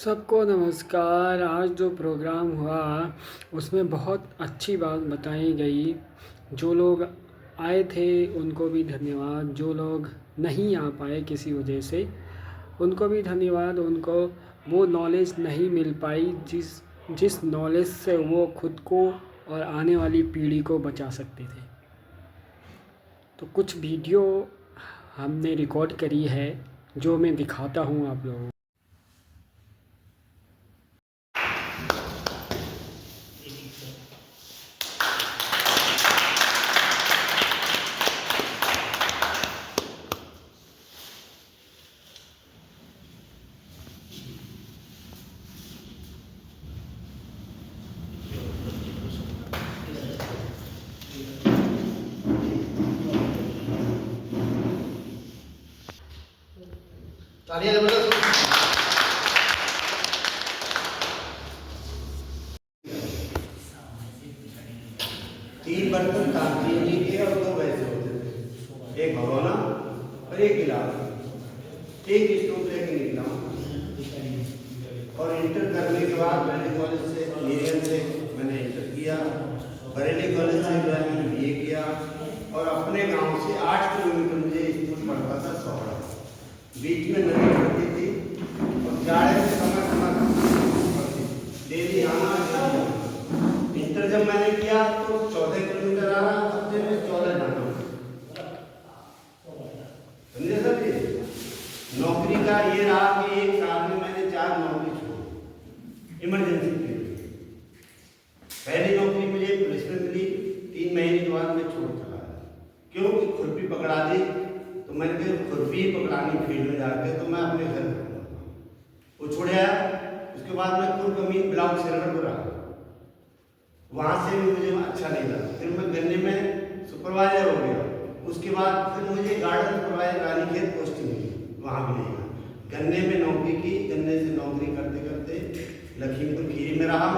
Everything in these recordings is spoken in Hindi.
सबको नमस्कार। आज जो प्रोग्राम हुआ उसमें बहुत अच्छी बात बताई गई। जो लोग आए थे उनको भी धन्यवाद, जो लोग नहीं आ पाए किसी वजह से उनको भी धन्यवाद। उनको वो नॉलेज नहीं मिल पाई जिस जिस नॉलेज से वो खुद को और आने वाली पीढ़ी को बचा सकते थे। तो कुछ वीडियो हमने रिकॉर्ड करी है जो मैं दिखाता हूँ आप लोगों को। तालियां जबरदस्त। 3 बर्तन कांची जी के और 2 वैसे होते थे, एक भगोना और एक गिलास। एक स्टोव लेके निकला और इंटर करने के बाद मैंने कॉलेज से नीरियन से मैंने इंटर किया, बरेली कॉलेज से जो है मैंने बीए किया और अपने गांव से 8 किलोमीटर मुझे स्कूल पड़ता था सोहरा। बीच में नदी पड़ती थी और जाड़े के समय डेली आना जाना। इंटर जब मैंने किया तो 14 किलोमीटर आ रहा, हफ्ते में 14 जाना। समझे सर जी? नौकरी का ये रहा कि 1 साल में मैंने 4 नौकरी छोड़ी इमरजेंसी के लिए। पहली नौकरी मुझे पुलिस में मिली, 3 महीने के बाद मैं छोड़ चला गया क्योंकि खुरपी पकड़ा दी। तो मैंने कहा खुरपी पकड़ानी फील्ड में जाके तो मैं अपने घर वो छोड़ आया। उसके बाद मैं कुरकमीन ब्लॉक सर्वर पर रहा, वहाँ से भी मुझे अच्छा नहीं लगा। फिर मैं गन्ने में सुपरवाइजर हो गया। उसके बाद फिर मुझे गार्डन सुपरवाइजर रानीखेत पोस्टिंग मिली, वहाँ भी नहीं गया। गन्ने में नौकरी की, गन्ने से नौकरी करते करते लखीमपुर खीरी में रहा,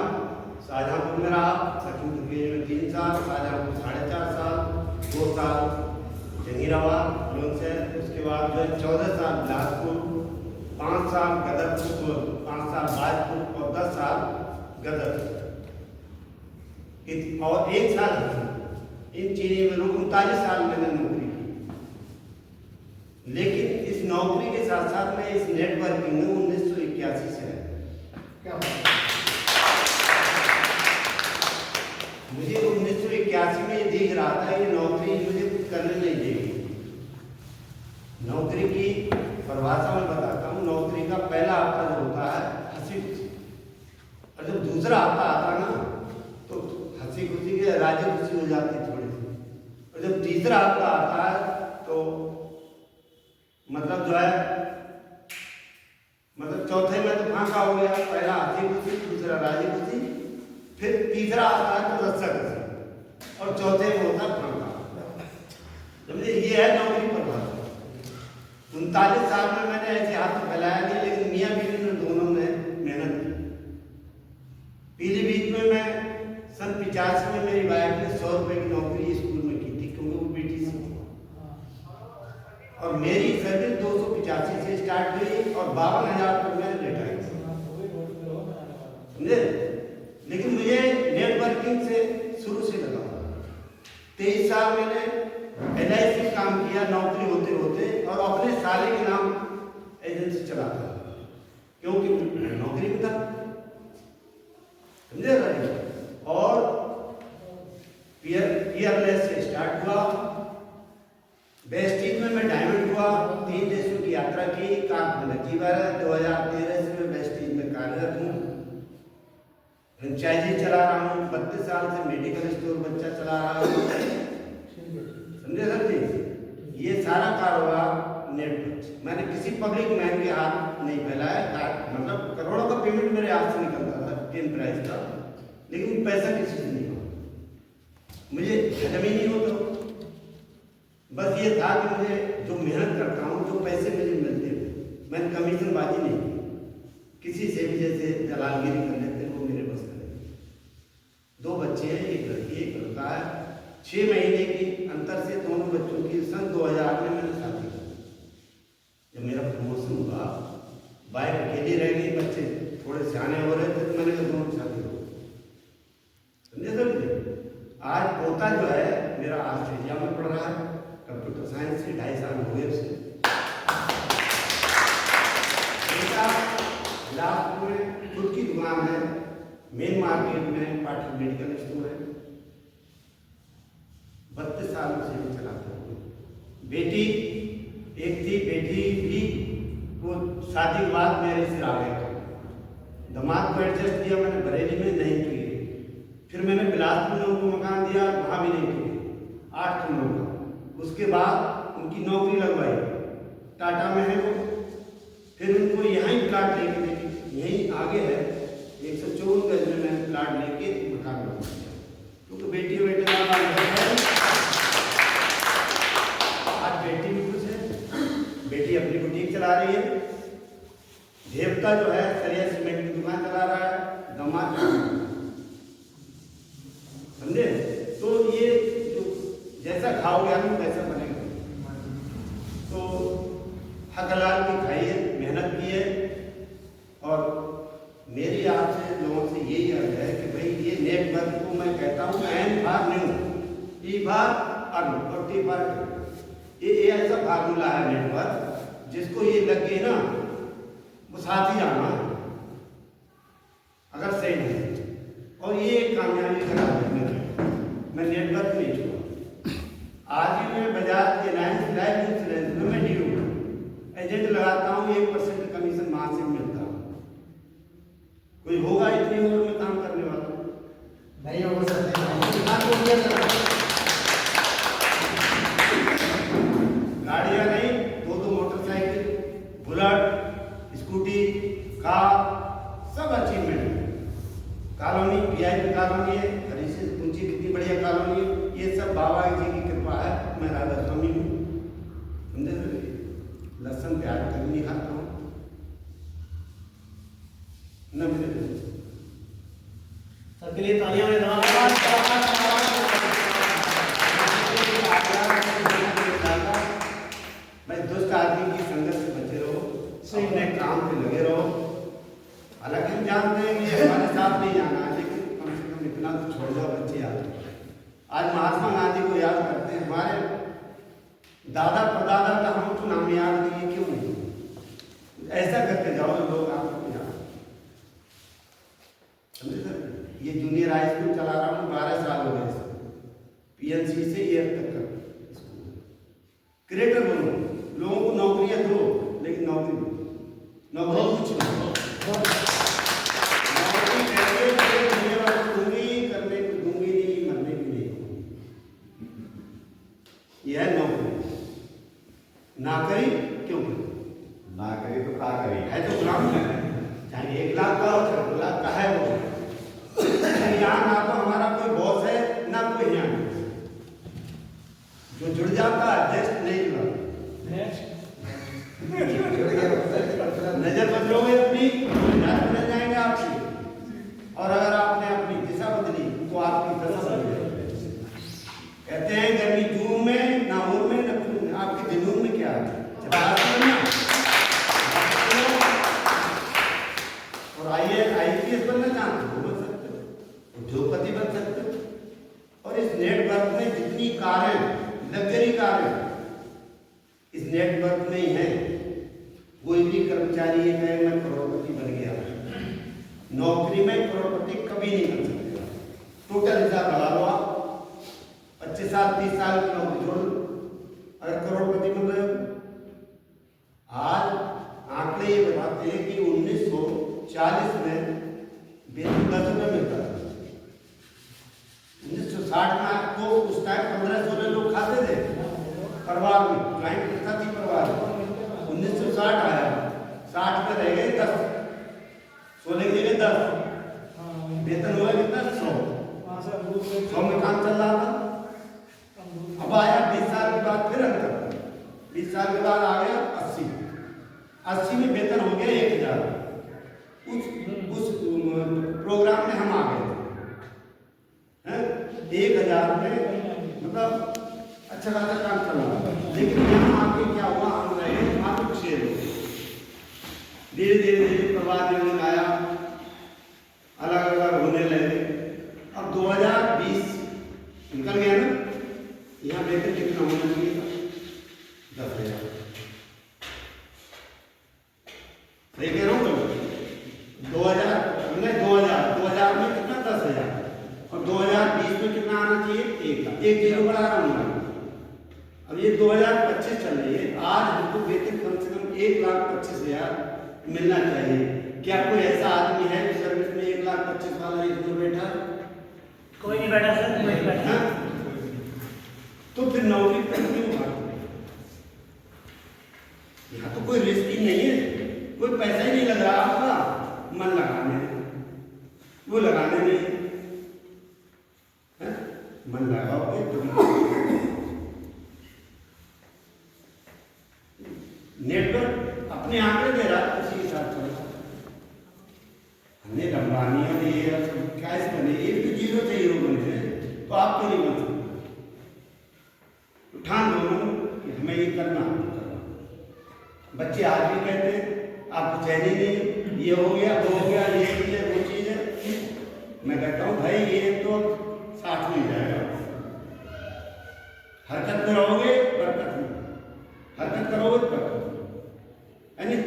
शाहजहाँपुर में रहा। लखीमपुर खीरी में 3 साल, शाहजहाँपुर 4.5 साल, 2 साल जंगीराबाद लोन से। उसके बाद जो 14 साल बिलासपुर, 5 साल गदर, 5 साल बाजपुर और 10 साल गदर और 1 साल इन चीनी में 39 साल मैंने नौकरी की। लेकिन इस नौकरी के साथ साथ मैं इस नेटवर्किंग में 1981 से है। मुझे 1981 में दिख रहा था ये नौकरी मुझे कुछ करने नहीं देगी। नौकरी की परिभाषा में बताता हूँ। नौकरी का पहला हफ्ता जो होता है हंसी खुशी, और जब दूसरा हफ्ता आता ना तो हंसी खुशी के राजी खुशी हो जाती है थोड़ी सी, और जब तीसरा हफ्ता आता है तो मतलब जो है मतलब चौथे में तो फांका हो गया। पहला हंसी खुशी, दूसरा राजी खुशी, फिर तीसरा आता है तो रस्सा खुशी और चौथे में होता है फांका। समझे? ये है नौकरी परिभाषा। 39 साल में मैंने ऐसे हाथ फैलाया नहीं, लेकिन मियाँ बीवी ने दोनों ने मेहनत की। पीलीभीत में मैं सन 85 में मेरी वाइफ ने 100 रुपए की नौकरी स्कूल में की थी क्योंकि वो बीटीसी थी, और मेरी सर्विस 285 से स्टार्ट हुई और 52,000 रुपये में रिटायर। समझे? लेकिन मुझे नेटवर्किंग से शुरू से लगा। 23 साल मैंने LIC काम किया नौकरी होते होते, और अपने साले के नाम एजेंसी चलाता क्योंकि नौकरी में था। समझे? और पीयरलेस से स्टार्ट हुआ। वेस्टीज में मैं डायमंड हुआ, 3 देशों की यात्रा की। कानपुर 2013 से मैं वेस्टीज में कार्यरत हूँ। फ्रेंचाइजी चला रहा हूँ। 32 साल से मेडिकल स्टोर बच्चा चला रहा हूँ। समझे सर जी? ये सारा कारोबार नेट पर। मैंने किसी पब्लिक मैन के हाथ नहीं फैलाया। मतलब करोड़ों का पेमेंट मेरे हाथ से निकलता था टेन प्राइस का, लेकिन पैसा किसी से नहीं हुआ। मुझे हजम ही नहीं हो। तो बस ये था कि मुझे जो मेहनत करता हूँ, जो पैसे मुझे मिलते हैं, मैंने कमीशन बाजी नहीं की। किसी से भी जैसे दलालगिरी कर लेते हैं वो मेरे बस का नहीं। 2 बच्चे हैं, एक लड़की एक लड़का है। 6 महीने की अंतर से दोनों बच्चों की सन 2000 में मैंने शादी की। जब मेरा प्रमोशन हुआ, वाइफ अकेली रह गई, बच्चे थोड़े सियाने हो रहे थे तो मैंने कहा दोनों की शादी हो। समझे समझे। आज पोता जो है मेरा ऑस्ट्रेलिया में पढ़ रहा है कंप्यूटर साइंस से, 2.5 साल हो गए उसे। बेटा बिलासपुर में खुद की दुकान है, मेन मार्केट में पाटिल मेडिकल स्टोर है, 32 साल से चलाता हूँ। बेटी एक थी, बेटी भी वो शादी के बाद मेरे से आ गए। दामाद को एडजस्ट किया मैंने बरेली में, नहीं किए। फिर मैंने बिलासपुर में उनको मकान दिया, वहाँ भी नहीं किए, 8 कमरों का। उसके बाद उनकी नौकरी लगवाई, टाटा में है वो। फिर उनको यहाँ ही प्लाट लेके देखी, यहीं आगे है 154 गज में मैंने प्लाट लेके मकान बनवा दिया, क्योंकि बेटी बेटे का है। आज बेटी भी खुश है, बेटी अपनी बुटीक चला रही है। देवता जो है सरिया सीमेंट की दुकान चला रहा है, दामाद। समझे। तो ये जो जैसा खाओगे आलू वैसा बनेगा। तो हक हलाल की खाइए, मेहनत कीजिए। और मेरी आपसे लोगों से यही अर्ज है कि भाई ये नेटवर्क को मैं कहता हूँ N for new, E for earn और टी फॉर टी। ये ऐसा फार्मूला है नेटवर्क, जिसको ये लग गई ना वो साथ ही आना अगर सही नहीं। और ये कामयाबी करा मैं नेटवर्क नहीं छोड़ा। आज ही मैं बाजार के लाइफ इंश्योरेंस में मैं ड्यू एजेंट लगाता हूँ, 1% कमीशन मासिक मिलता है। कोई होगा इतनी उम्र में काम करने वाला? नहीं हो सकता। गाड़ियाँ नहीं, 2 मोटरसाइकिल, बुलेट, स्कूटी, कार, सब अचीवमेंट है। कॉलोनी VIP कॉलोनी है, हरी से ऊंची कितनी बढ़िया कॉलोनी है। ये सब बाबा जी की कृपा है। मैं राधा स्वामी हूँ, समझे। लहसुन प्याज कभी नहीं खाता हूँ न मुझे। सबके लिए तालियां में भाई दुष्ट आदमी की संगत से बचे रहो, अपने काम पे लगे रहो। हालांकि हम जानते हैं कि हमारे साथ नहीं जाना है, लेकिन कम से कम इतना तो छोड़ जाओ बच्चे याद। आज महात्मा गांधी को याद करते हैं, हमारे दादा परदादा का हम तो नाम याद नहीं, क्यों नहीं? ऐसा करके जाओ लोग आपको याद। समझे सर। ये जूनियर हाई स्कूल चला रहा हूँ, 12 साल हो गए, PNC से EF तक का स्कूल। क्रिएटर बनो, लोगों को नौकरियां दो, लेकिन नौकरी कुछ नहीं। करने को दूंगी नहीं, मरने भी नहीं। यह नौकरी ना करी क्यों करी? ना करी तो क्या करी? है तो गुलाम है, चाहे 1 लाख का हो चाहे 2 लाख का है वो। यहाँ ना तो हमारा कोई बॉस है ना कोई यहाँ। जो जुड़ जाता है जस्ट नहीं जुड़ा। नजर बदलोगे अपनी, बदल जाएंगे आपकी। और अगर आपने अपनी दिशा बदली तो आपकी दशा बदल जाएगी। कहते हैं गर्मी जून में, ना ऊन में, ना खून में, आपके जुनून में क्या है? और IAS बनना चाहते हो, बन सकते हो, उद्योगपति बन सकते हो। और इस नेटवर्क में जितनी कारें, लग्जरी कारें इस नेटवर्क में ही है। कोई भी कर्मचारी ये कहे मैं करोड़पति बन गया, नौकरी में करोड़पति कभी नहीं बन सकते। टोटल हिसाब लगा लो आप, 25 साल 30 साल की नौकरी छोड़ लो, अगर करोड़पति बन रहे हो। आज आंकड़े ये बताते हैं कि 1940 में वेतन 10 रुपये मिलता था। 1960 में आपको उस टाइम 15-16 लोग खाते थे परिवार में, ज्वाइंट प्रथा थी परिवार में। 1960 आया, 60 में रह गए 10, 16 की जगह 10, वेतन हुआ कितना? 100 में काम चल रहा था। अब आया 20 साल के बाद फिर अंतर, 20 साल के बाद आ गया 80 में वेतन हो गया 1000। उस प्रोग्राम में हम आ गए हैं 1000 में, मतलब अच्छा खासा काम चल रहा। लेकिन यहाँ आके क्या हुआ, हम रहे वहाँ पे शेर हो। धीरे धीरे प्रभात नियोजन आया, 2000 में कितना 10,000 और 2020 में कितना आना चाहिए 1 लाख। 1 जीरो बढ़ा रहा हूँ। अब ये 2025 चल रही है, आज हमको वेतन कम से कम 1,25,000 मिलना चाहिए। क्या कोई ऐसा आदमी है जो सर्विस में 1,25,000 वाला इसमें बैठा? कोई नहीं बैठा सर, कोई नहीं बैठा। तो फिर नौकरी पर क्यों भागते? यहाँ तो कोई रिस्क ही नहीं है, कोई पैसा ही नहीं लग रहा आपका, मन लगाने वो लगाने नहीं है? मन लगाओगे तो नेटवर्क अपने आंकड़े दे रहा है, उसी हिसाब से हमने लंबानियां दी है। क्या इस बने एक तो जीरो से हीरो बने हैं, तो आप क्यों नहीं बन सकते? ठान लो कि हमें ये करना। बच्चे आज भी कहते हैं आपको चैन ही नहीं, ये हो गया वो हो गया, ये चीज है वो चीज है। मैं कहता हूँ भाई ये तो साथ में ही जाएगा। हरकत में रहोगे बरकत में, हरकत करोगे तो बरकत है नहीं।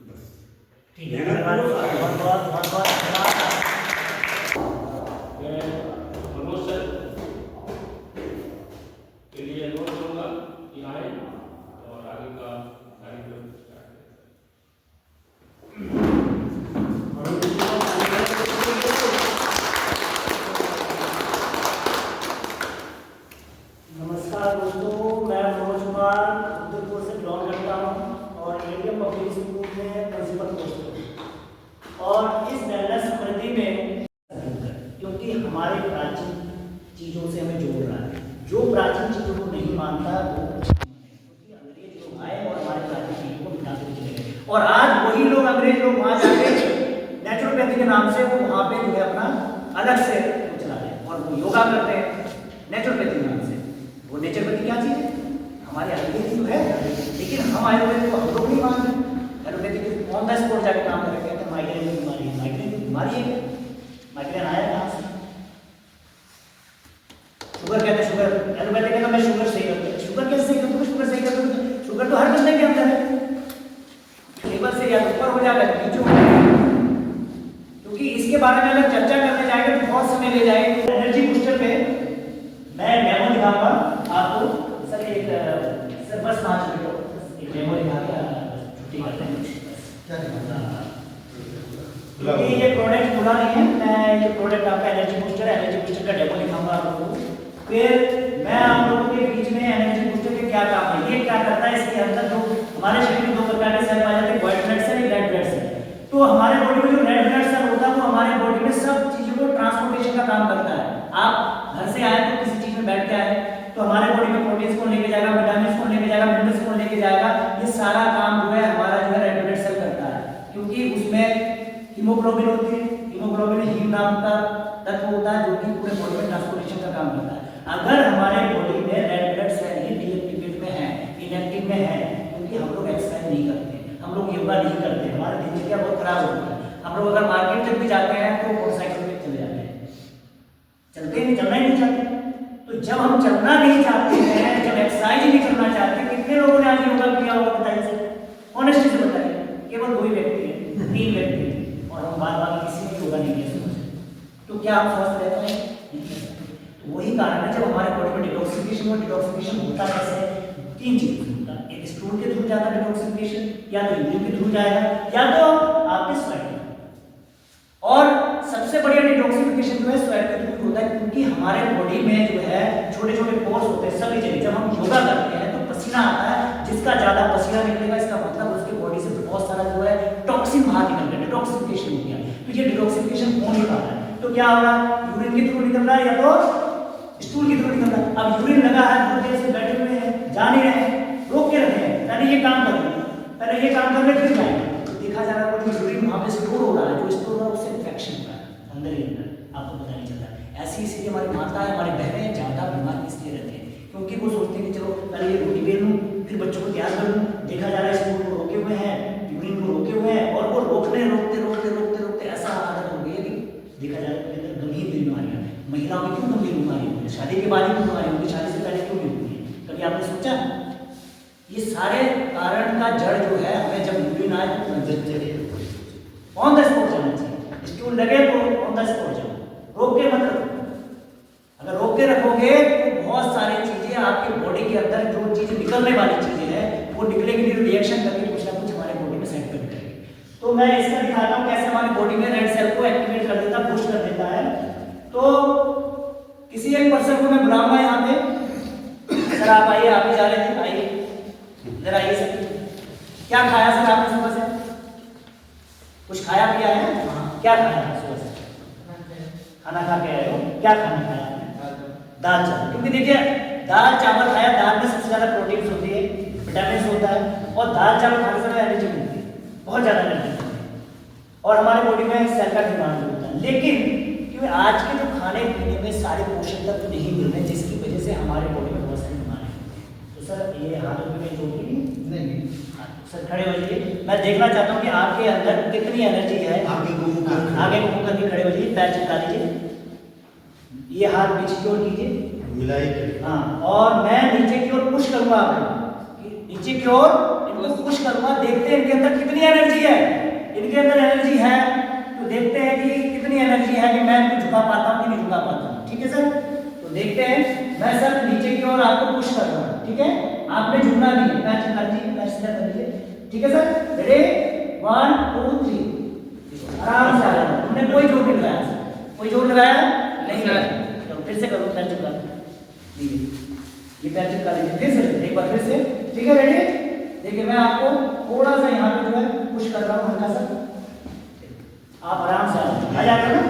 बस ठीक है, धन्यवाद, बहुत बहुत धन्यवाद। मनोज सर के लिए अनुरोध करूंगा कि आए और आगे का कार्यक्रम स्टार्ट नमस्कार दोस्तों, मैं मनोज कुमार उदयपुर से बिलोंग करता हूँ और एडीएम पब्लिक स्कूल में प्रिंसिपल पोस्ट हूँ। और इस वेलनेस समृद्धि में क्योंकि हमारे प्राचीन चीज़ों से हमें जोड़ रहा है। जो प्राचीन चीज़ों को नहीं मानता वो क्योंकि अंग्रेज लोग आए और हमारे प्राचीन चीज़ों को मिटा के चले गए। और आज वही लोग अंग्रेज लोग वहाँ जाके नेचुरोपैथी के नाम से वो वहाँ पे जो है अपना अलग से चला रहे हैं और वो योगा करते हैं नेचुरोपैथी के नाम से। वो नेचुरोपैथी क्या चीज़ है? हमारी आयुर्वेदिक तो है, लेकिन हम आयुर्वेद को हम लोग नहीं मानते। आयुर्वेदिक ऑन द स्पॉट जाके काम करके कहते हैं माइग्रेन की बीमारी है। माइग्रेन की बीमारी है, माइग्रेन आया कहाँ से? शुगर कहते हैं, शुगर एलोपैथी कहता मैं शुगर सही करता हूँ। शुगर कैसे सही करता हूँ? शुगर सही करता हूँ, शुगर तो हर बंदे के अंदर है। लेवल से या ऊपर हो जाएगा या नीचे हो जाएगा। क्योंकि इसके बारे में अगर चर्चा करने जाएंगे तो बहुत समय ले जाएगा। एनर्जी बूस्टर पे मैं डेमो दिखाऊंगा आपको। सर एक सर बस 5 मिनट एक डेमो दिखा के छुट्टी करते हैं। क्योंकि ये प्रोडक्ट खुला नहीं है, मैं ये प्रोडक्ट आपका एनर्जी बूस्टर का डेमो दिखाऊंगा आप लोगों को। फिर मैं आप लोगों के बीच में एनर्जी बूस्टर के क्या काम है, ये क्या करता है, इसके अंदर जो हमारे शरीर में 2 प्रकार के सेल पाए जाते हैं, white blood cell, red blood cell. तो हमारे बॉडी में जो रेड ब्लड सेल होता है वो हमारे बॉडी में सब चीजों को ट्रांसपोर्टेशन का काम करता है। आप घर से आए तो किसी चीज में बैठ के आए तो हमारे बॉडी में प्रोटीन्स को लेके जाएगा, विटामिन्स को लेके जाएगा, मिनरल्स को लेके जाएगा। ये सारा काम जो है हमारा जो है रेड ब्लड सेल करता है, क्योंकि उसमें हीमोग्लोबिन होती है। हीमोग्लोबिन हीम नाम का तत्व होता है जो कि पूरे बॉडी में ट्रांसपोर्टेशन का काम करता है। अगर हमारे बॉडी में रेड ब्लड सेल ही डीएक्टिवेट में है, इनएक्टिव में है, क्योंकि हम लोग एक्सरसाइज नहीं करते, हम लोग योगा नहीं करते, हमारा दिनचर्या बहुत खराब होता है। हम लोग अगर मार्केट जब भी जाते हैं तो मोटरसाइकिल पे चले जाते हैं, चलते नहीं, चलना ही नहीं चाहते। तो जब हम चलना नहीं चाहते हैं, जब एक्सरसाइज नहीं करना चाहते, कितने लोगों ने आज योगा किया होगा बताइए सर, ऑनेस्टली से बताइए। केवल 2 ही व्यक्ति हैं, 3 व्यक्ति हैं, और हम बार किसी ने योगा नहीं किया। तो क्या आप स्वस्थ रहते हैं? तो वही कारण है, जब हमारे बॉडी में डिटॉक्सिफिकेशन होता है कैसे? 3 चीज होता है। एक स्टूल के थ्रू जाता है डिटॉक्सिफिकेशन, या तो यूरिन के थ्रू जाएगा, या तो आपके स्वेट। और सबसे बढ़िया डिटॉक्सिफिकेशन जो है स्वेट के थ्रू होता है, क्योंकि हमारे बॉडी में जो है छोटे छोटे पोर्स होते हैं सभी जगह। जब हम योगा करते हैं तो पसीना आता है, जिसका ज्यादा पसीना निकलेगा इसका मतलब उसकी बॉडी से बहुत सारा जो है टॉक्सिन बाहर निकल गया, डिटॉक्सिफिकेशन हो गया। तो ये डिटॉक्सिफिकेशन हो नहीं पा रहा है, तो क्या हो रहा है? यूरिन के थ्रू निकल रहा है या तो स्टूल की थ्रू निकल रहा है। अब यूरिन लगा है, बहुत देर से बैठे हुए हैं, जा नहीं रहे हैं, रोक के रखे हैं, पहले ये काम कर लें, पहले ये काम कर ले फिर जाएंगे। तो देखा जा रहा है जो यूरिन वहाँ पे स्टोर हो रहा है, जो स्टोर हो रहा है उससे इन्फेक्शन हो रहा है अंदर ही अंदर, आपको पता नहीं चलता। ऐसी इसलिए हमारी माता है, हमारी बहनें ज़्यादा बीमार इसलिए रहते हैं, क्योंकि वो सोचते हैं कि चलो पहले ये रोटी बेल लूँ, फिर बच्चों को तैयार कर लूँ। देखा जा रहा है स्टूल को रोके हुए हैं, यूरिन को रोके हुए हैं, और वो रोकते ऐसा आदत हो गई है कि देखा जा रहा है गंभीर बीमारियां। महिलाओं में क्यों गंभीर बीमारी होती है? शादी के बाद ही बीमारी होती है, शादी से पहले क्यों नहीं होती है? कभी आपने सोचा? ये सारे कारण का जड़ जो है, हमें जब यूरिन आए तो ऑन द स्पॉट जाना चाहिए। स्टूल लगे तो ऑन द स्पॉट जाओ, रोक के मत रखो। अगर रोक के रखोगे तो बहुत सारी चीजें आपकी बॉडी के अंदर जो चीजें निकलने वाली चीजें हैं वो निकलेगी नहीं, रिएक्शन करके कुछ ना कुछ हमारे बॉडी में सेट कर करेगी। तो मैं इसका दिखाता हूँ कैसे हमारी बॉडी में रेड सेल को एक्टिवेट कर देता है, बूस्ट कर देता है। तो किसी एक पर्सन को मैं बुलाऊंगा यहाँ पे। सर आप आइए, आप ही जा रहे थे, आइए इधर आइए सर। क्या खाया सर आपने सुबह से? कुछ खाया पिया है? क्या खाया सुबह से? खाना खा के आए हो? क्या खाना खाया आपने? दाल चावल। क्योंकि देखिए दाल चावल खाया, दाल में सबसे ज्यादा प्रोटीन होती है, विटामिन होता है, और दाल चावल खाने से एनर्जी मिलती है, बहुत ज्यादा एनर्जी मिलती है, और हमारे बॉडी में सेल का डिमांड होता है। लेकिन क्योंकि आज के जो खाने पीने में सारे पोषक तत्व नहीं मिल रहे, जिसकी वजह से हमारे बॉडी में बहुत सारी बीमारियां होती हैं। तो सर ये हाथों में जोड़ की नहीं, सर खड़े हो जाइए। मैं देखना चाहता हूँ कि आपके अंदर कितनी एनर्जी है। आगे को मुंह करके खड़े हो जाइए, पैर चिपका लीजिए, ये हाथ पीछे की ओर कीजिए, मिलाइए। हाँ, और मैं नीचे की ओर पुश करूंगा आपको, नीचे की ओर इनको पुश करूंगा। देखते हैं इनके अंदर कितनी एनर्जी है। इनके अंदर एनर्जी है तो देखते हैं कि कितनी एनर्जी है कि मैं इनको झुका पाता हूँ कि नहीं झुका पाता हूँ। ठीक है सर, तो देखते हैं। मैं सर नीचे की ओर आपको पुश कर रहा हूँ, ठीक है? आपने झुकना नहीं है, पैर चिपका लीजिए, पैर सीधा कर लीजिए, ठीक है सर? रेडी 1 2 3, आराम से आ रहा है। हमने कोई जोर नहीं लगाया सर, कोई जोर लगाया नहीं है। चलो फिर से करो, पैर चिपका लीजिए, ये पैर चिपका लीजिए, फिर से एक बार फिर से, ठीक है? रेडी? देखिए मैं आपको थोड़ा सा यहाँ पे जो है पुश कर रहा हूँ हल्का सा, आप आराम से आ जाएगा ना।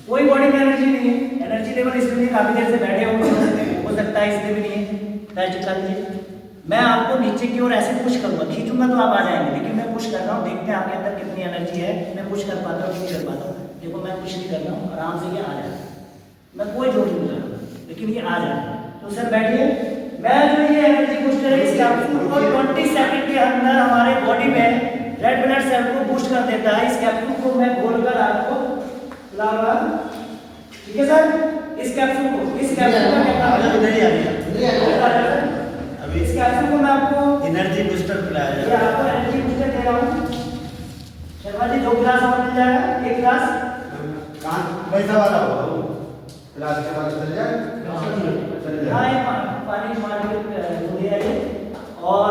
कोई बॉडी में एनर्जी नहीं है, एनर्जी लेवल इसलिए नहीं, काफी देर से बैठे हो सकता है इसलिए भी नहीं है। पैर चिपका लीजिए। मैं आपको नीचे की ओर ऐसे पुश करूंगा, खींचूंगा तो आप आ जाएंगे, लेकिन मैं पुश कर रहा हूँ। देखते हैं आपके अंदर कितनी एनर्जी है। मैं पुश कर पाता हूँ, नहीं कर पाता हूँ। देखो मैं पुश नहीं कर रहा हूँ, आराम से ये आ जाएगा, मैं कोई जोर नहीं कर रहा, लेकिन ये आ जाएगा। तो सर बैठिए। मैं जो ये एनर्जी बूस्टर है इस कैप्सूल को 20 सेकंड के अंदर हमारे बॉडी में रेड ब्लड सेल को बूस्ट कर देता है। इस कैप्सूल को मैं खोलकर आपको खिलाऊंगा, ठीक है सर? इस कैप्सूल को क्या काम है? अभी इस कैप्सूल को मैं आपको एनर्जी बूस्टर पिलाया ये जाए। आपको एनर्जी बूस्टर दे रहा हूँ। शर्मा जी 2 गिलास और मिल जाएगा, 1 गिलास पैसा वाला होगा, क्लास के बाद चल जाए। हाँ, ये पानी मार के दिया है। और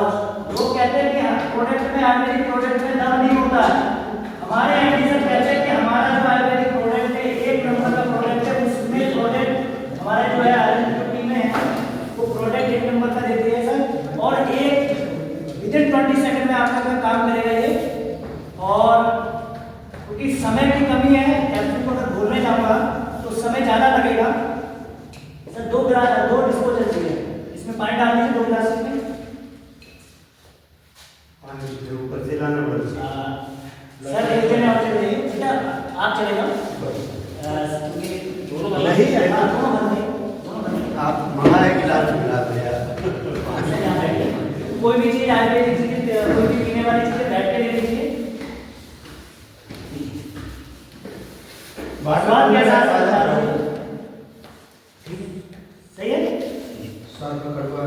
लोग कहते हैं कि प्रोडक्ट में, आयुर्वेदिक प्रोडक्ट में दम नहीं होता है। हमारे एमडी सर कहते हैं कि हमारा जो आयुर्वेदिक प्रोडक्ट है 1 नंबर का प्रोडक्ट है। उसमें प्रोडक्ट हमारे जो है आयुर्वेदिक टीम में है वो प्रोडक्ट 1 नंबर का देती है सर। और एक विदिन 20 सेकंड में आपका काम करेगा ये। और क्योंकि समय की कमी है, कैप्सूल को अगर घोलने जाऊंगा तो समय ज़्यादा लगेगा सर। 2 डिस्पोजल चाहिए, इसमें पानी डाल दीजिए 2 गिलास में। पानी से ऊपर से लाना पड़ेगा। सर एक जने आप चले जाइए, बेटा आप चले जाओ, क्योंकि दोनों नहीं है, दोनों बंद आप मंगाए गिलास मिलाते हैं। कोई भी चीज आयुर्वेदिक चीज, कोई भी पीने वाली चीज बैठ के ले लीजिए। स्वाद कैसा है? सही है? स्वाद में कड़वा।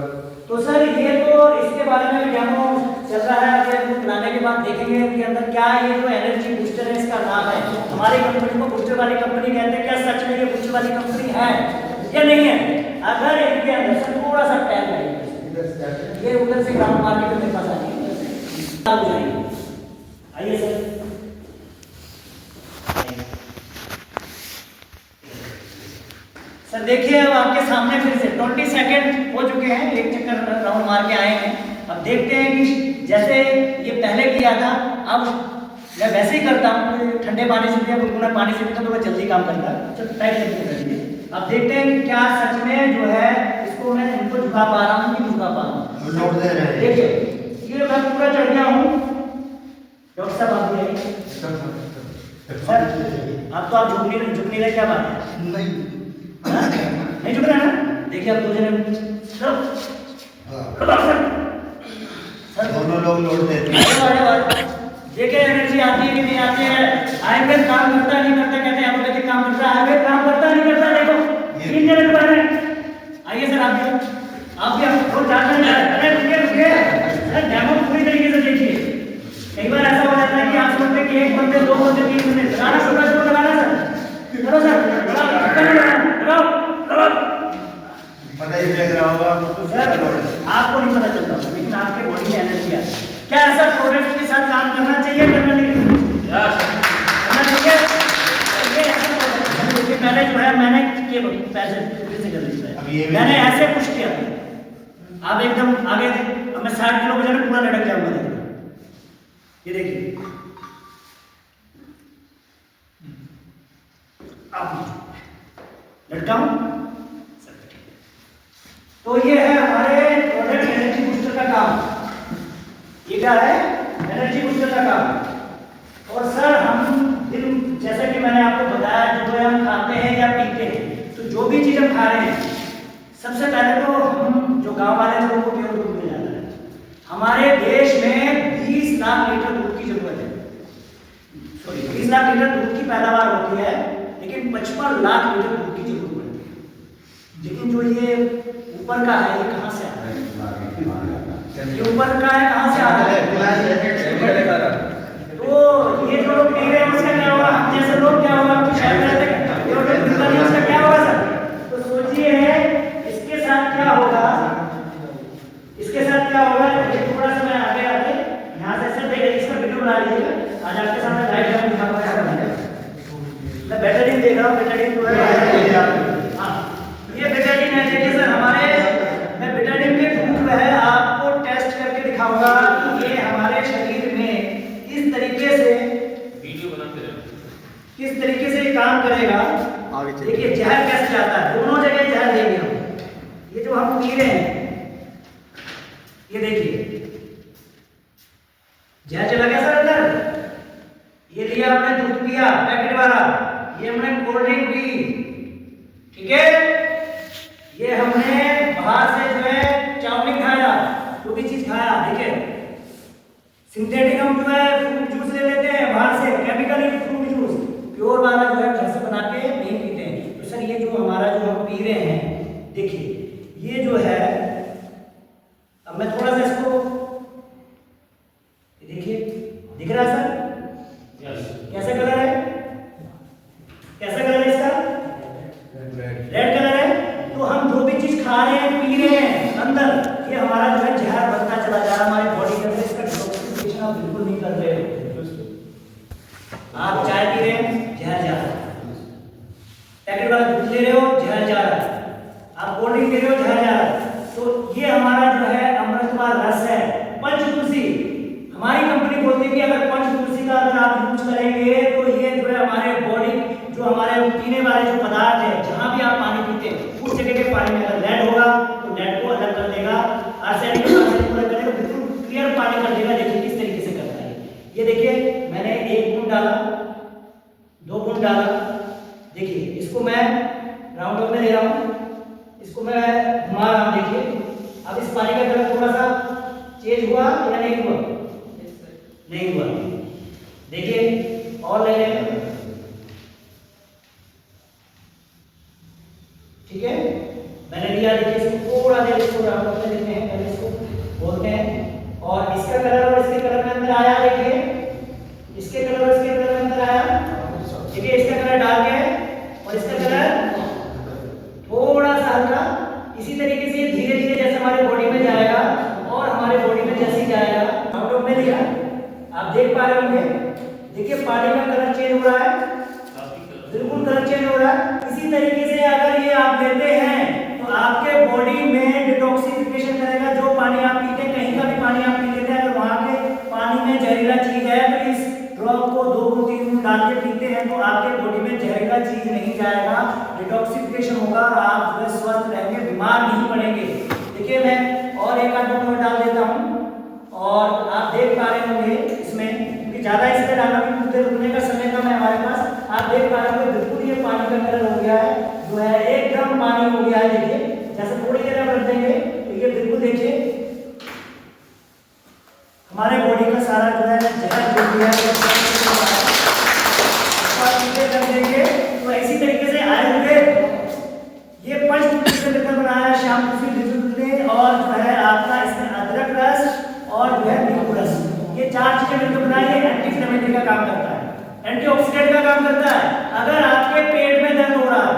तो सर ये तो इसके बारे में डेमो चल रहा है। अगर इसको खिलाने के बाद देखेंगे कि अंदर क्या ये जो एनर्जी बूस्टर है इसका नाम है। हमारी कंपनी को बूस्टर वाली कंपनी कहते हैं। क्या सच में ये बूस्टर वाली कंपनी है या नहीं है? अगर इनके अंदर से थोड़ा सा टैग है, ये उधर से ग्राउंड मार्केट में मेरे पास आइए, आइए सर। सर देखिए अब आपके सामने फिर से 20 सेकंड हो चुके हैं, एक चक्कर राउंड मार के आए हैं। अब देखते हैं कि जैसे ये पहले किया था, अब मैं वैसे ही करता हूँ। ठंडे पानी से पिया, गुनगुना पानी से पिया तो मैं जल्दी काम करता है। चलो टाइट करके कर दीजिए। अब देखते हैं कि क्या सच में जो है इसको मैं इनको झुका पा रहा हूँ कि झुका पा रहा हूँ। नोट दे रहे हैं। देखिए ये मैं पूरा चढ़ गया हूँ। डॉक्टर साहब आप भी आइए। सर अब तो आप झुक नहीं रहे, क्या बात है? नहीं झुक रहा ना? देखिए अब 2 जने सर दोनों लोग लोड देते हैं। देखिए एनर्जी आती है कि नहीं आती है। आयुर्वेद काम करता नहीं करता, कहते हैं आयुर्वेदिक काम करता है, आयुर्वेद काम करता नहीं करता। देखो 3 जने बाहर हैं। आइए सर आप भी आप 4 जने। अरे रुकिए सर, डेमो पूरी तरीके से देखिए। कई बार ऐसा हो जाता है कि आप सोचते हैं कि 1 बंदे 2 बंदे ये पैर से फिर से कर अब लीजिए। ये भी- मैंने ऐसे पुश किया, आप एकदम आगे थे, अब मैं 60 किलो पे जाने पूरा लटक जाऊंगा, देखिए, ये देखिए, अब लटकाऊं। तो ये है हमारे प्रोडक्ट एनर्जी बूस्टर का काम। ये क्या है? एनर्जी बूस्टर का काम। और सर हम दिन, जैसा कि मैंने आपको बताया, जो हम खाते हैं या पीते हैं, तो जो भी चीज हम खा रहे हैं, सबसे पहले तो हम जो गांव वाले लोगों को प्योर दूध मिल जाता है। हमारे देश में 20 लाख लीटर दूध की जरूरत है, सॉरी 20 लाख लीटर दूध की पैदावार होती है, लेकिन 55 लाख लीटर दूध की जरूरत पड़ती है। लेकिन जो ये ऊपर का है, ये कहाँ से आ रहा है? ये ऊपर का है, कहाँ से आ रहा है? तो ये जो लोग पी रहे हैं उसका क्या होगा? हम जैसे लोग क्या होगा? आपकी शायद रहते जो लोग पीते हैं उसका क्या होगा सर? तो सोचिए इसके साथ क्या होगा? इसके साथ क्या होगा? ये थोड़ा सा मैं आगे यहाँ से सर देखिए, इसका वीडियो बना लीजिएगा। आज आपके सामने लाइव में दिखाऊंगा ऐसा बनेगा। मैं बेटाडीन देख रहा हूँ, बेटाडीन जो है, हाँ ये बेटाडीन है। देखिए सर हमारे, मैं बेटाडीन के थ्रू जो है आपको टेस्ट करके दिखाऊंगा कि ये हमारे शरीर में किस तरीके से, वीडियो बनाते रहो, किस तरीके से ये काम करेगा। देखिए जहर कैसे जाता है, दोनों जगह जहर देंगे हम। ये जो हम पी रहे हैं, ये देखिए जहर चला गया सर अंदर। ये लिया आपने दूध पिया पैकेट वाला, ये हमने कोल्ड ड्रिंक पी, ठीक है, ये हमने बाहर से जो है चाउमीन खाया, जो भी चीज खाया, देखिए सिंथेटिक हम जो है फ्रूट जूस ले लेते हैं बाहर से, केमिकल फ्रूट जूस, प्योर वाला जो है घर से बना के नहीं पीते हैं। तो सर ये जो हमारा जो हम पी रहे हैं, देखिए ये जो है, अब मैं थोड़ा सा इसको, देखिए दिख रहा है सर कैसा कलर है? कैसा कलर है इसका? रेड कलर है। तो हम जो भी चीज खा रहे हैं, पी रहे हैं अंदर, ये हमारा जो है जहर बनता चला जा रहा है हमारी बॉडी के अंदर। इसका डिटॉक्सिफिकेशन आप बिल्कुल नहीं कर रहे हो। आप चाय पी रहे हैं, जहर जा रहा है, पैकेट वाला दूध ले रहे हो, जहर जा रहा है, आप कोल्ड ड्रिंक ले रहे हो, जहर जा रहा है। तो ये हमारा जो है अमृतवार रस है, पंचतुलसी। हमारी कंपनी बोलती है कि अगर पंचतुलसी का अगर आप यूज करेंगे तो ये जो है हमारे बॉडी, जो हमारे पीने वाले जो पदार्थ है, जहां भी आप पानी पीते हैं उस जगह के पानी में अगर लेड होगा तो लेड को अलग कर देगा, आर्सेनिक को आर्सेनिक को अलग कर देगा, बिल्कुल क्लियर पानी कर देगा। देखिए किस तरीके से करता है ये। देखिए मैंने 1 बूंद डाला, 2 बूंद डाला, देखिए इसको मैं राउंड ऑफ में ले रहा हूँ, इसको मैं घुमा रहा हूँ। देखिए अब इस पानी का कलर थोड़ा सा चेंज हुआ या नहीं हुआ? नहीं हुआ। देखिए और ले लें, ठीक है, मैंने लिया। देखिए इसको थोड़ा देर इसको राउंड ऑफ में लेते हैं, पहले इसको बोलते हैं, और इसका कलर और इसके कलर में अंदर आया। देखिए इसके कलर और इसके कलर में अंदर आया। देखिए इसका कलर डार्क है और इसका कलर थोड़ा सा हल्का। इसी तरीके से धीरे धीरे जैसे हमारे बॉडी में जाएगा, और हमारे बॉडी में जैसे ही जाएगा, राउंड ऑफ में लिया, आप देख पा रहे होंगे। देखिए पानी का कलर चेंज हो रहा है, बिल्कुल कलर चेंज हो रहा है। इसी तरीके से अगर ये आप लेते हैं तो आपके बॉडी में डिटॉक्सिफिकेशन करेगा। जो पानी आप पीते हैं, कहीं का भी पानी आप पी लेते हैं, अगर वहां के पानी में जहरीला चीज है तो इस ड्रॉप को 2 बूंद 3 बूंद डाल के पीते हैं तो आपके बॉडी में जहरीला चीज नहीं जाएगा, डिटॉक्सिफिकेशन होगा और आप जो है स्वस्थ रहेंगे, बीमार नहीं पड़ेंगे। देखिए मैं और एक आध बूंद डाल देता हूँ, और आप देख पा रहे होंगे इसमें, क्योंकि ज्यादा इसमें डालना भी कुछ देर रुकने का समय कम है हमारे पास। आप देख पा रहे होंगे बिल्कुल ये पानी का कलर हो गया है, जो है एकदम पानी हो गया है। देखिए जैसे थोड़ी देर में रख देंगे तो ये बिल्कुल देखिए हमारे बॉडी का सारा जो है जहर जो भी है कर देंगे। तो इसी तरीके से आयुर्वेद ये पंचतुलसी से मिलकर बनाया, शाम तुलसी, और जो है आपका इसमें अदरक रस और जो है नींबू रस, ये 4 चीजें मिलकर बनाई है। एंटी इन्फ्लेमेटरी का काम करता है, एंटीऑक्सीडेंट का काम करता है। अगर आपके पेट में दर्द हो रहा है,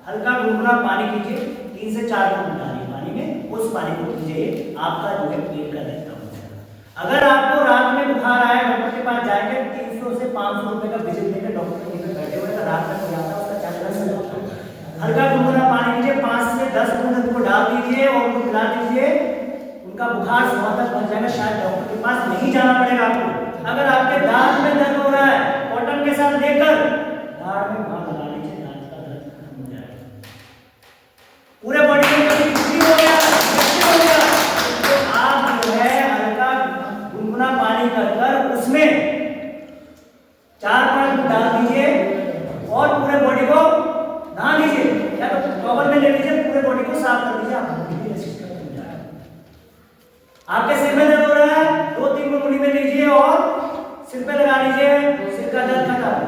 हल्का गुनगुना पानी कीजिए, 3 से 4 घूंट डालिए पानी में, उस पानी को पीजिए, आपका जो है पेट का दर्द कम हो जाएगा। अगर आपको रात में बुखार आए, डॉक्टर के पास जाएंगे, 300 से 500 रुपए का विजिट लेकर डॉक्टर के बैठे हुए, रात में कोई आता है उसका चार्ज हल्का बुखार सुबह तक बन जाएगा, शायद डॉक्टर के पास नहीं जाना पड़ेगा आपको। अगर आपके दांत में दर्द हो रहा है, कॉटन के साथ लेकर दांत में वहां लगा लीजिए, दांत का दर्द खत्म हो जाएगा। पूरे बॉडी में कभी खुशी हो गया, खुशी हो गया, तो आप जो है हल्का गुनगुना पानी कर उसमें 4-5 मिनट डाल दीजिए और पूरे बॉडी को नहा लीजिए, या तो टॉवल में ले लीजिए, पूरे बॉडी को साफ कर दीजिए, आपको भी रेसिस्ट खत्म हो जाएगा। आपके सिर में दर्द हो रहा है, 2-3 गुनगुनी में लीजिए और सिर पे लगा लीजिए, सिर का दर्द खत्म।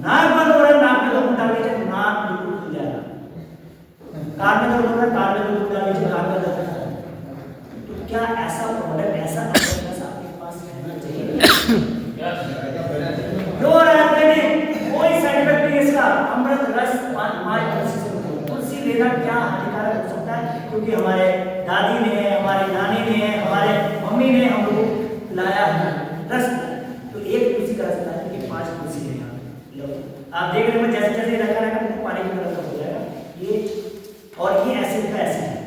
नाक बंद हो रहा है, नाक में 2 घूंट डाल लीजिए, नाक बिल्कुल खुल जाएगा। कान में दर्द हो रहा है, कान में 2 घूंट डाल लीजिए, कान का दर्द खत्म। तो क्या ऐसा प्रोडक्ट, ऐसा अवेयरनेस आपके पास रहना चाहिए? नो ऑर्गेनिक, कोई साइड इफेक्ट नहीं इसका। अमृत रस 5 तुलसी से तुलसी लेना क्या हानिकारक हो सकता है? क्योंकि हमारे दादी ने, हमारी नानी ने, हमारे मम्मी ने हम लोग पिलाया है रस। तो एक तुलसी का रस लाने के 5 तुलसी लेना। लो आप देख रहे हो जैसे जैसे रखा रहेगा तो पानी की तरह हो जाएगा ये, और ये एसिड का एसिड है।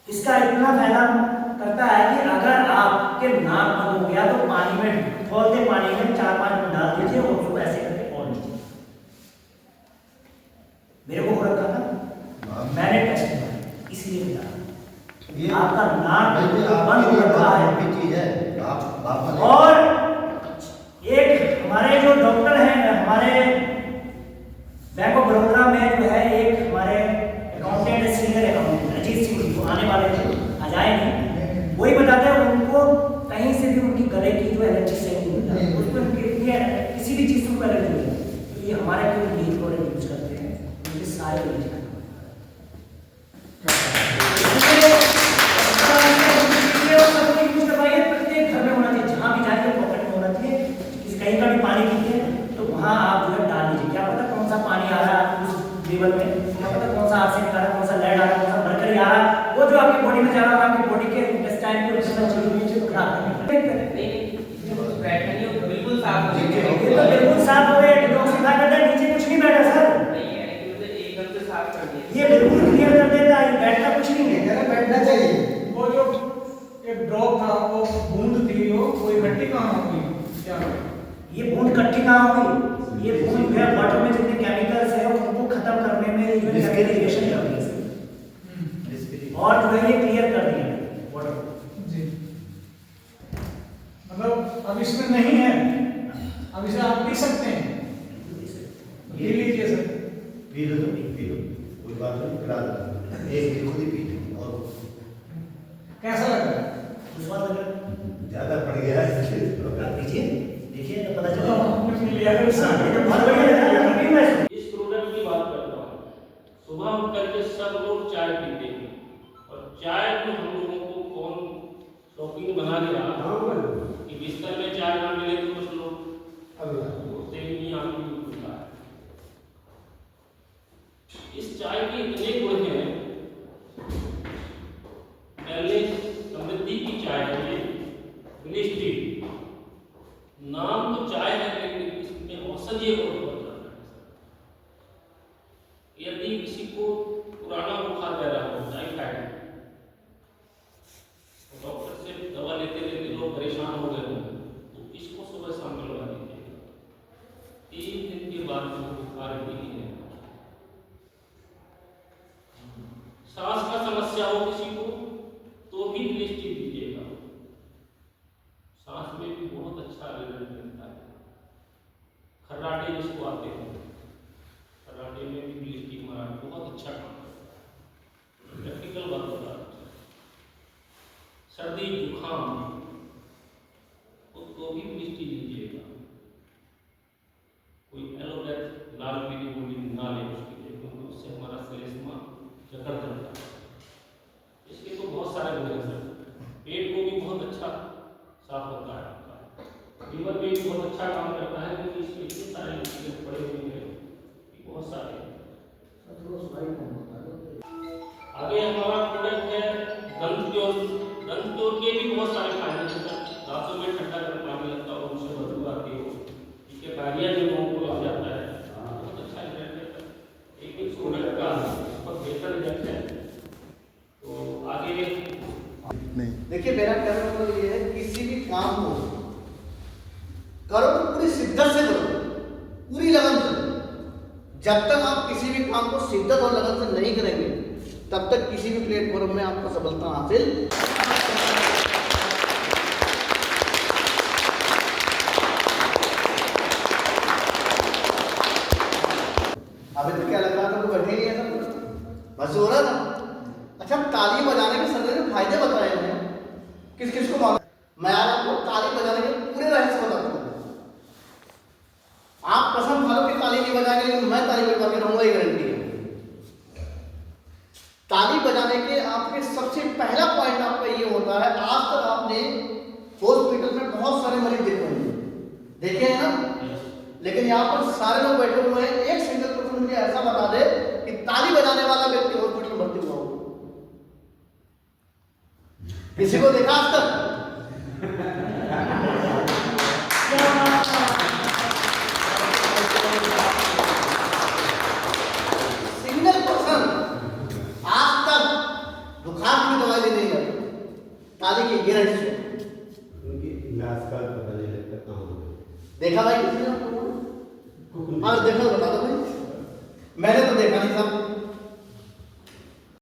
इसका इतना फायदा करता है कि अगर आपके नाक बंद हो गया तो पानी में खोलते पानी में 4-5 मिनट डाल दीजिए और उसको ऐसे करके और लीजिए। मेरे को हो रखा था, मैंने टेस्ट किया, इसलिए मिला। आपका नाक बंद हो रखा है चीज है आप और एक हमारे जो डॉक्टर हैं, हमारे बैंक ऑफ बड़ौदा में जो है एक हमारे accountant, senior accountant Ajit Singh, जो आने वाले थे, आज आए नहीं, वही बताते हैं उनको कहीं से भी उनकी गले की जो एलर्जी से नहीं होता है, उसको किसी भी चीज को एलर्जी होती है। तो ये हमारे केवल यही प्रोडक्ट यूज करते हैं, उनके सारे एलर्जी प्रत्येक घर में होना चाहिए, जहाँ भी जाइए पॉकेट में होना चाहिए। कहीं का भी पानी पीते हैं तो वहाँ आप जो है डाल दीजिए, क्या पता कौन सा पानी आ रहा है उस लेवल में, क्या पता कौन सा आर्सेनिक आ रहा है, कौन सा लेड आ रहा है, कौन सा मरकरी आ रहा है, वो जो आपकी बॉडी में जा रहा है आपकी बॉडी के इंटेस्टाइन को बिल्कुल साफ हो बिल्कुल साफ हो गए, डिटॉक्सिफाई कर देता, नीचे कुछ नहीं बैठा सर, एकदम से साफ कर दिया। ये बिल्कुल क्लियर कर देता है, बैठना कुछ नहीं है, बैठना चाहिए। वो जो एक ड्रॉप था, वो बूंद थी, वो इकट्ठी कहाँ हो गई? क्या ये बूंद इकट्ठी कहाँ हुई? ये बूंद जो है वाटर में जितने केमिकल्स है उनको खत्म करने में जो है रिएक्शन कर रही है और जो है ये क्लियर कर दिया वाटर जी। मतलब अब इसमें नहीं है, अब इसे आप पी सकते हैं, पी लीजिए सर। पी लो तो पी लो, कोई बात नहीं, पिला दो, एक खुद ही पी लो। और कैसा लग रहा है? स्वाद लग रहा है, ज्यादा पड़ गया है लीजिए, देखिए तो पता चला। लिया है सर, ये तो बहुत बढ़िया लग रहा है। इस प्रोडक्ट की बात करता हूँ, सुबह उठ करके सब लोग चाय पीते हैं और चाय में हम लोगों को कौन शौकीन बना दिया कि बिस्तर में चाय ना मिले तो कुछ लोग होते ही नहीं, आदमी होता है। इस चाय के इतने गुण हैं, पहले समृद्धि की चाय है ये, फिनिश टी, नाम तो चाय है लेकिन इसमें औषधीय गुण बहुत ज्यादा है। यदि किसी को पुराना बुखार पैदा हो, टाइफाइड, तो डॉक्टर से दवा लेते लेते लोग परेशान हो गए होंगे, तो इसको सुबह शाम में लगा दीजिए, 3 दिन के बाद जो बुखार नहीं है। सांस का समस्या हो किसी को तो भी दृष्टि दीजिएगा, सांस में भी बहुत अच्छा रिजल्ट मिलता है। खर्राटे जिसको आते हैं, खर्राटे में भी दृष्टि हमारा बहुत अच्छा काम है, प्रैक्टिकल बात होता है। सर्दी जुकाम उसको भी दृष्टि दीजिएगा, कोई एलोपैथ लाल पीली गोली ना ले उसके लिए, क्योंकि उससे हमारा श्लेष्मा जकड़ जाता है। इसके तो बहुत सारे गुण हैं सर, पेट को भी बहुत अच्छा साफ होता है आपका, लीवर में भी बहुत अच्छा काम करता है, क्योंकि इसमें इतने सारे चीजें पड़े हुए हैं, बहुत सारे। आगे हमारा प्रोडक्ट है दंत क्योर। दंत क्योर के भी बहुत सारे फायदे हैं सर, दांतों में ठंडा गर्म पानी लगता हो, उनसे बदबू आती हो, ठीक है, डायरिया जो लोगों को लग जाता है, बहुत अच्छा रिजल्ट है। एक प्रोडक्ट का बहुत बेहतर रिजल्ट है। तो आगे करो तो पूरी शिद्दत से करो, पूरी लगन से। जब तक आप किसी भी काम को शिद्दत और लगन से नहीं करेंगे तब तक किसी भी प्लेटफॉर्म में आपको सफलता हासिल। अभी तो क्या लग रहा था, वो बैठे नहीं है सब, बस हो रहा था। अच्छा, ताली बजाने के सर ने फायदे बताए हैं, किस किस को मालूम? मैं आपको ताली बजाने के पूरे रहस्य बताता हूँ। आप कसम खा लो कि ताली नहीं बजाएंगे, लेकिन मैं ताली बजा के रहूंगा, ये गारंटी है। ताली बजाने के आपके सबसे पहला पॉइंट आपका ये होता है, आज तक आपने हॉस्पिटल में बहुत सारे मरीज देखे हैं ना, लेकिन यहाँ पर सारे लोग बैठे हुए हैं, एक सिंगल पर्सन मुझे ऐसा बता दे कि ताली बजाने वाला व्यक्ति हॉस्पिटल में भर्ती हुआ हो। किसी को देखा आज तक? सिंगल पर्सन आज तक बुखार की दवाई नहीं है, ताली की ये रहस्य उनकी इलाज का पता नहीं लगता कहाँ हो। देखा भाई किसी ने? और देखा तो बता दो भाई, मैंने तो देखा नहीं सब।